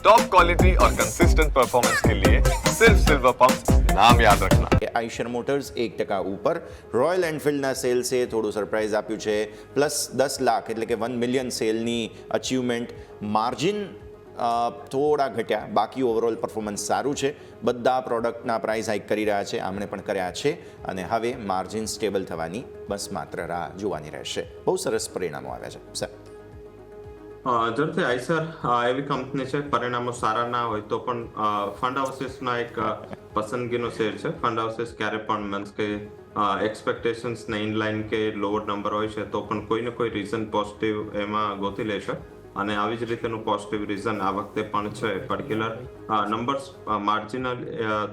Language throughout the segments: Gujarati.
टॉप क्वालिटी और कंसिस्टेंट परफॉर्मेंस के लिए सिर्फ सिल्वर पंप नाम याद रखना। આઈશર મોટર્સ 1% ઉપર, રોયલ એનફિલ્ડના સેલ્સે થોડું સરપ્રાઇઝ આપ્યું છે, પ્લસ 10 લાખ એટલે કે 1 મિલિયન સેલની અચીવમેન્ટ. માર્જિન થોડા ઘટ્યા, બાકી ઓવરઓલ પરફોર્મન્સ સારું છે. બધા પ્રોડક્ટના પ્રાઇસ હાઇક કરી રહ્યા છે, આમણે પણ કર્યા છે, અને હવે માર્જિન સ્ટેબલ થવાની બસ માત્ર રાહ જોવાની રહેશે. બહુ સરસ પરિણામો આવ્યા છે સર. જરૂરથી આઈસર એવી કંપની છે, પરિણામો સારા ના હોય તો પણ ફંડ હાઉસીસના એક પસંદગીનો શેર છે. ફંડ હાઉસીસ ક્યારે પણ મીન્સ કે એક્સપેક્ટેશન્સને ઇનલાઇન કે લોઅર નંબર હોય છે તો પણ કોઈને કોઈ રીઝન પોઝિટિવ એમાં ગોતી લે છે, અને આવી જ રીતેનું પોઝિટિવ રીઝન આ વખતે પણ છે. પર્ટિક્યુલર નંબર્સ માર્જિનલ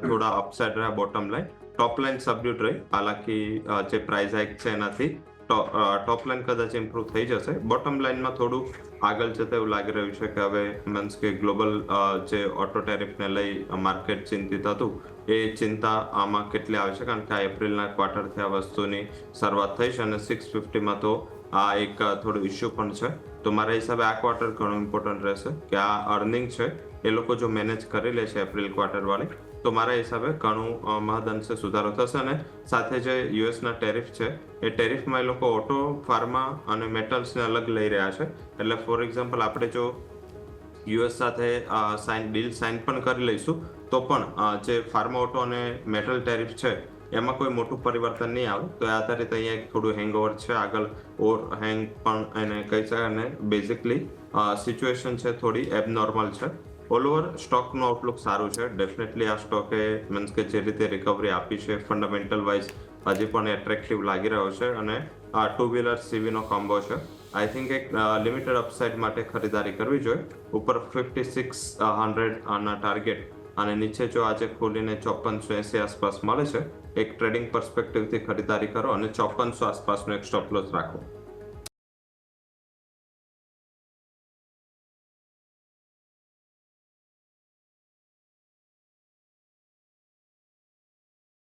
થોડા અપસાઇડ રહ્યા, બોટમ લાઇન ટોપ લાઇન સબડ્યુટ રહી. હાલાકી જે પ્રાઇસ હાઇક છે એનાથી ટોપ લાઇન કદાચ ઇમ્પ્રુવ થઈ જશે. બોટમ લાઇનમાં થોડું આગળ જતા એવું લાગી રહ્યું છે કે હવે મીન્સ કે ગ્લોબલ જે ઓટો ટેરિફને લઈ માર્કેટ ચિંતિત હતું, એ ચિંતા આમાં કેટલી આવે છે, કારણ કે આ એપ્રિલના ક્વાર્ટરથી આ વસ્તુની શરૂઆત થઈ છે, અને 650માં તો આ એક થોડું ઇસ્યુ પણ છે. તો મારા હિસાબે આ ક્વાર્ટર ઘણું ઇમ્પોર્ટન્ટ રહેશે કે આ અર્નિંગ છે એ લોકો જો મેનેજ કરી લે છે એપ્રિલ ક્વાર્ટર વાળી, તો મારા હિસાબે ઘણું મહદઅંશે સુધારો થશે. અને સાથે જે યુએસના ટેરિફ છે એ ટેરિફમાં એ લોકો ઓટો, ફાર્મા અને મેટલ્સને અલગ લઈ રહ્યા છે. એટલે ફોર એક્ઝામ્પલ આપણે જો યુએસ સાથે ડીલ સાઇન પણ કરી લઈશું તો પણ જે ફાર્મા, ઓટો અને મેટલ ટેરિફ છે એમાં કોઈ મોટું પરિવર્તન નહીં આવે. તો એ આધારિત અહીંયા એક થોડું હેંગઓવર છે, આગળ ઓવર હેંગ પણ એને કહી શકાય. અને બેઝિકલી સિચ્યુએશન છે થોડી એબનોર્મલ છે. ઓલ ઓવર સ્ટોકનું આઉટલુક સારું છે. ડેફિનેટલી આ સ્ટોકે મીન્સ કે જે રીતે રિકવરી આપી છે ફંડામેન્ટલ વાઇઝ હજી પણ એટ્રેક્ટિવ લાગી રહ્યો છે, અને આ ટુ વ્હીલર સીવીનો કોમ્બો છે. આઈ થિંક એક લિમિટેડ અપસાઇડ માટે ખરીદારી કરવી જોઈએ. ઉપર 5600 ના ટાર્ગેટ અને નીચે જો આજે ખોલીને 5480 આસપાસ મળે છે, એક ટ્રેડિંગ પર્સપેક્ટિવથી ખરીદારી કરો અને 5400 આસપાસનો એક સ્ટોપ લોસ રાખો.